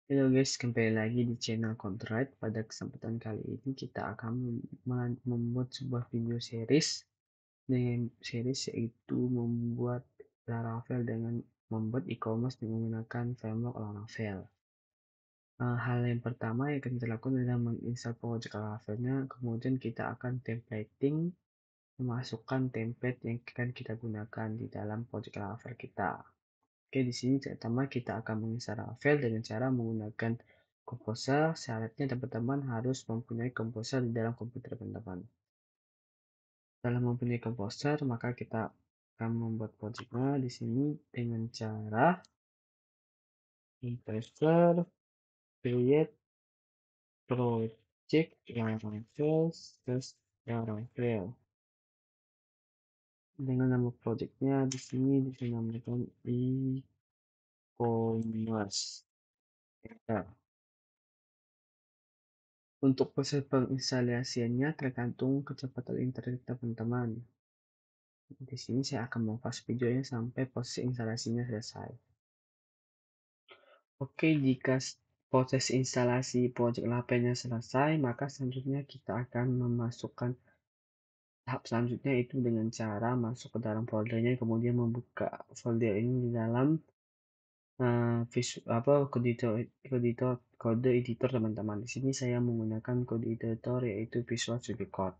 Halo guys, kembali lagi di channel Contrite. Pada kesempatan kali ini kita akan membuat sebuah video series dengan series yaitu membuat Laravel dengan membuat e-commerce dengan menggunakan framework Laravel. Hal yang pertama yang akan kita lakukan adalah menginstal project Laravelnya, kemudian kita akan templating, memasukkan template yang akan kita gunakan di dalam project Laravel kita. Oke, di sini pertama kita akan menginstal Laravel dengan cara menggunakan Composer. Syaratnya teman-teman harus mempunyai Composer di dalam komputer teman-teman. Setelah mempunyai Composer, maka kita akan membuat projectnya di sini dengan cara Composer create project Laravel Laravel. Dengan nama projectnya di sini dinamakan e-commerce. Nah, untuk proses penginstalasiannya tergantung kecepatan internet teman-teman. Di sini saya akan memfast videonya sampai proses instalasinya selesai. Oke, jika proses instalasi project Laravelnya selesai, maka selanjutnya kita akan memasukkan tahap selanjutnya itu dengan cara masuk ke dalam foldernya, kemudian membuka folder ini di dalam kode editor teman-teman. Di sini saya menggunakan kode editor yaitu Visual Studio Code.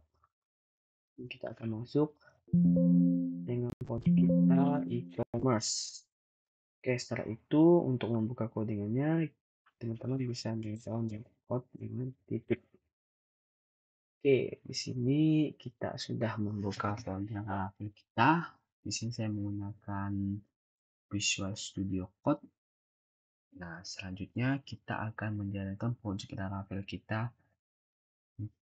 Kita akan masuk dengan project kita e-commerce. Oke, setelah itu untuk membuka codingannya, teman-teman bisa menginstall code dengan titik. Oke, di sini kita sudah membuka folder Laravel kita. Di sini saya menggunakan Visual Studio Code. Nah, selanjutnya kita akan menjalankan project Laravel kita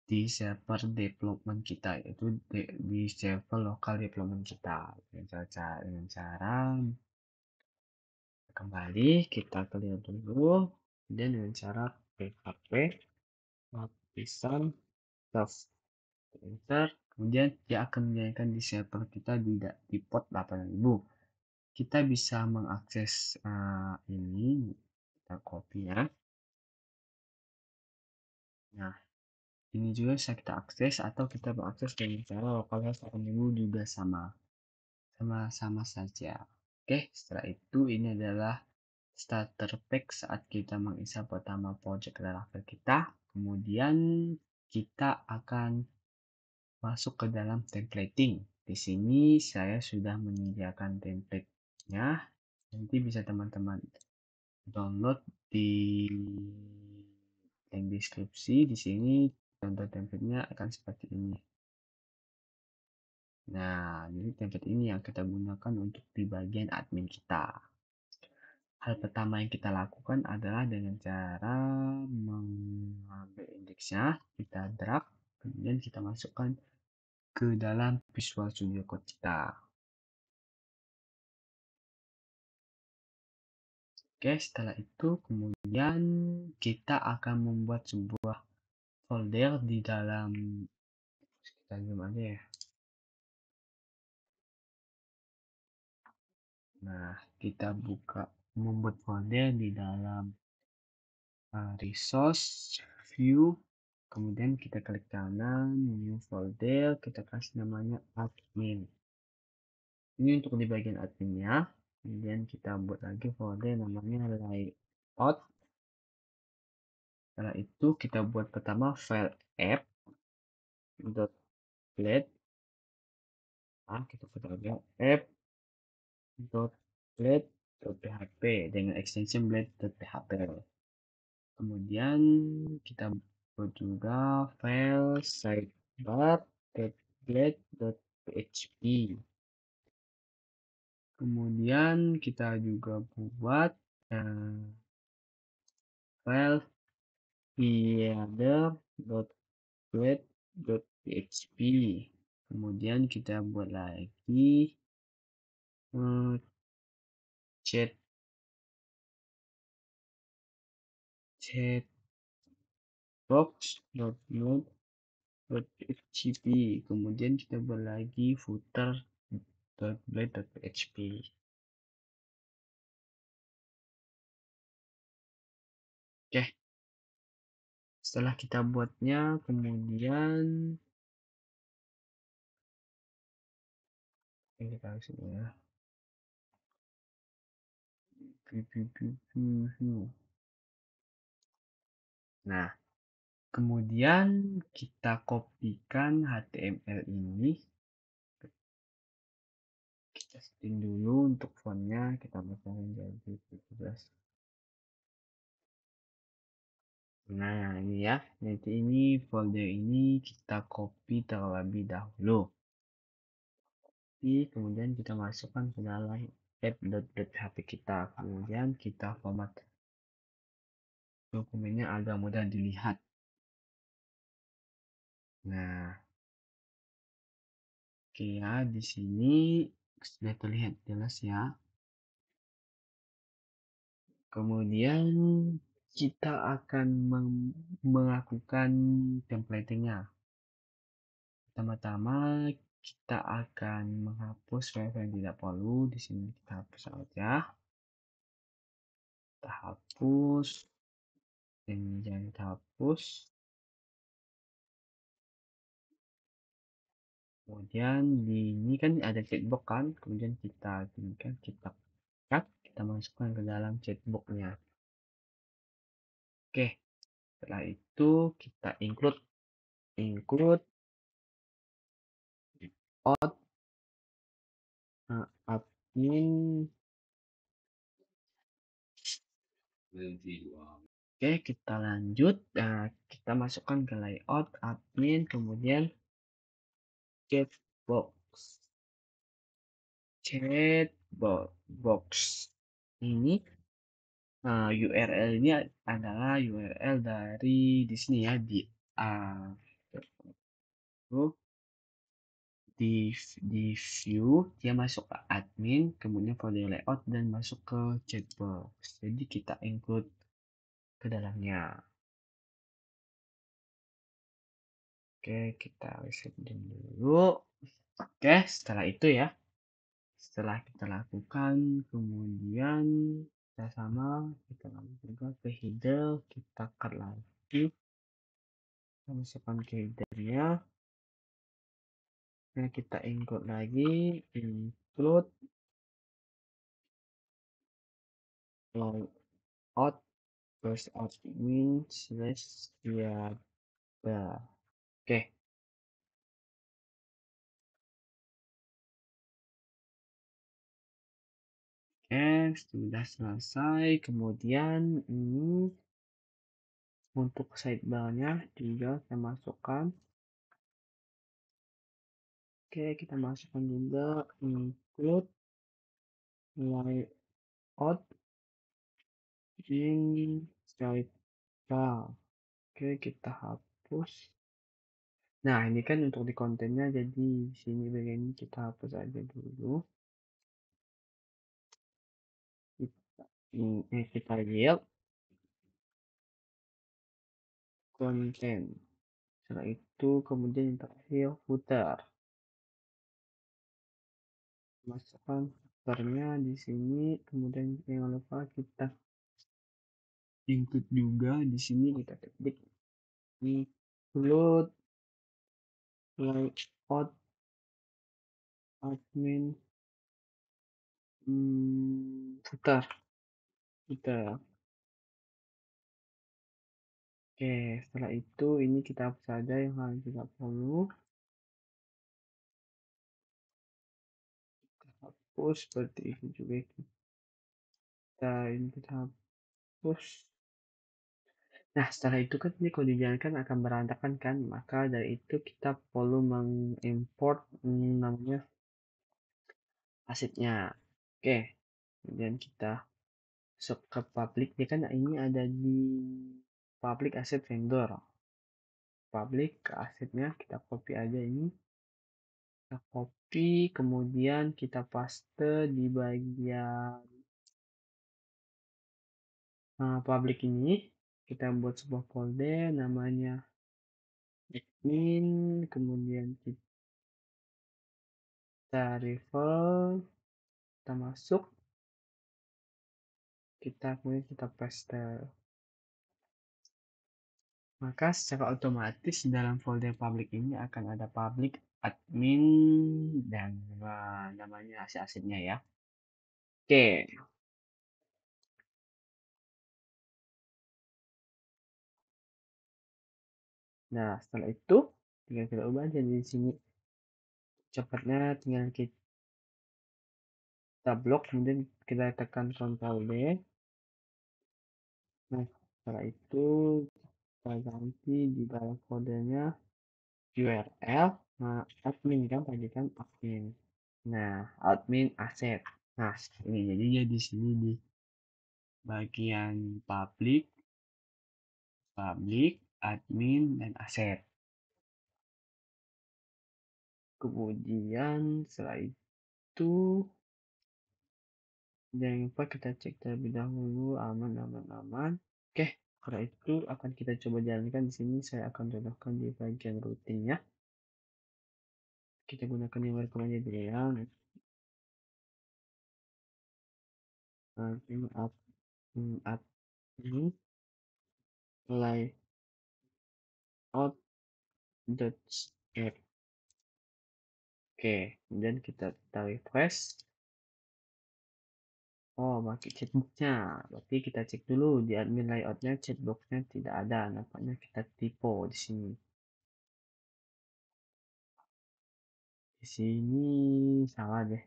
di server development kita, yaitu di server lokal development kita. Dengan cara kembali kita clear dulu, dan dengan cara php lapisan self enter, kemudian dia akan menjadikan di server kita di port 8000. Kita bisa mengakses ini, kita copy ya. Nah, ini juga bisa kita akses atau kita mengakses dengan cara localhost 8000 juga sama saja. Oke, setelah itu ini adalah starter pack saat kita menginstal pertama project Laravel kita. Kemudian kita akan masuk ke dalam templating. Di sini saya sudah menyediakan template-nya. Nanti bisa teman-teman download di link deskripsi. Di sini contoh template-nya akan seperti ini. Nah, jadi template ini yang kita gunakan untuk di bagian admin kita. Hal pertama yang kita lakukan adalah dengan cara mengambil indeksnya, kita drag, kemudian kita masukkan ke dalam Visual Studio Code kita. Oke, setelah itu kemudian kita akan membuat sebuah folder di dalam, kita zoom aja ya. Nah, kita membuat folder di dalam resource view, kemudian kita klik kanan new folder, kita kasih namanya admin. Ini untuk di bagian adminnya. Kemudian kita buat lagi folder namanya layout. Setelah itu kita buat pertama file app.blade. Kita buat lagi app.blade.php dengan extension blade.php. Kemudian kita buat juga file sidebar.blade.php. Kemudian kita juga buat file header.blade.php. Kemudian kita buat lagi chatbox.node.php. Kemudian kita buat lagi footer.blade.php. Oke, setelah kita buatnya, kemudian ini kita sini ya. Nah, kemudian kita kopikan HTML ini, kita setting dulu untuk fontnya, kita pasangin jadi 17. Nah, ini ya, nanti ini folder ini kita copy terlebih dahulu. Kemudian kita masukkan ke dalam app.php kita, kemudian kita format dokumennya agar mudah dilihat. Nah, oke ya, di sini sudah terlihat jelas ya. Kemudian kita akan melakukan templatingnya. Pertama-tama kita akan menghapus file yang tidak perlu. Di sini kita hapus saja. Kita hapus dan jangan kita hapus. Kemudian di ini kan ada chatbox kan, kemudian kita tinggal kita cut, kita masukkan ke dalam chatboxnya. Oke, setelah itu kita include out admin. Oke, kita lanjut. Nah, kita masukkan ke layout admin, kemudian chatbox. Chatbox ini URL ini adalah URL dari di sini ya di uh, di view dia masuk ke admin, kemudian folder layout dan masuk ke chatbox. Jadi kita include ke dalamnya. Oke, kita reset dulu. Oke, setelah itu ya. Setelah kita lakukan, kemudian kita sama, kita lanjut juga ke header, kita cut lagi. Kita masukkan ke headernya. Nah, kita include lagi, include logout first admin slash siapa. Oke. Sudah selesai. Kemudian ini untuk sidebarnya juga saya masukkan. Oke, kita masukkan juga include layout in sidebar. Oke, kita hapus. Nah, ini kan untuk di kontennya, jadi di sini bagian ini kita hapus aja dulu. Kita lihat konten. Setelah itu kemudian yang terakhir footer. Masukkan footernya di sini, kemudian jangan lupa kita include juga di sini, kita ketik include layout admin footer. Oke, setelah itu ini kita hapus saja yang hal tidak perlu. Kita hapus seperti itu juga kita hapus. Nah, setelah itu kan ini kalau dijalankan akan berantakan kan, maka dari itu kita perlu mengimport namanya asetnya. Oke, kemudian kita masuk ke public, dia kan ini ada di public asset vendor. Public ke asetnya kita copy aja ini, kita copy, kemudian kita paste di bagian public ini. Kita buat sebuah folder namanya admin, kemudian kita refer, kita masuk, kita kemudian kita paste. Maka secara otomatis di dalam folder publik ini akan ada public admin dan namanya aset-asetnya ya. Oke. Nah, setelah itu tinggal kita ubah aja di sini. Cepatnya tinggal kita blok, kemudian kita tekan Ctrl D. Nah, setelah itu kita ganti di dalam foldernya URL. Nah, admin kan tadi kan admin. Nah, admin aset. Nah, ini jadinya di sini di bagian publik, admin, dan aset. Kemudian setelah itu jangan lupa kita cek terlebih dahulu aman aman aman. Oke, setelah itu akan kita coba jalankan di sini. Saya akan contohkan di bagian rutinnya. Kita gunakan yang welcome aja dulu ya. Ini admin layout.app. Oke, kemudian kita tarik refresh. Oh, pakai chatboxnya. Berarti kita cek dulu di admin layoutnya chatboxnya tidak ada. Nampaknya kita typo di sini. Di sini salah deh.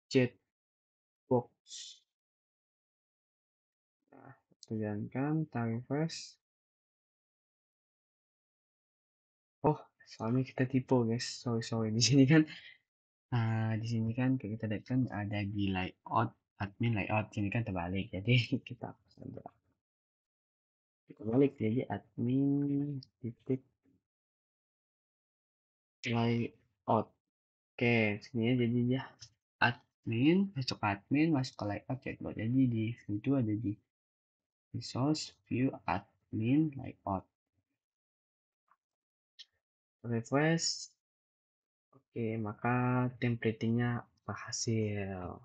Chatbox. Nah, jalankan, tarik refresh. Oh, soalnya kita typo guys. Sorry. Di sini kan, di sini kan kita lihat kan ada di layout, admin layout. Sini kan terbalik. Jadi kita hapus saja. Kita balik jadi admin titik layout. Oke, sini jadi dia admin, masuk admin, masuk ke layout chatbot. Jadi di situ ada di resource view admin layout. Refresh. Oke, maka templatingnya berhasil.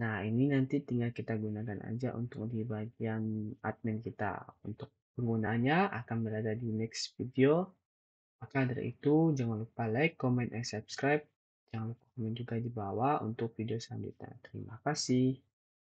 Nah, ini nanti tinggal kita gunakan aja untuk di bagian admin kita. Untuk penggunaannya akan berada di next video. Maka dari itu, jangan lupa like, comment, and subscribe. Jangan lupa komen juga di bawah untuk video selanjutnya. Terima kasih.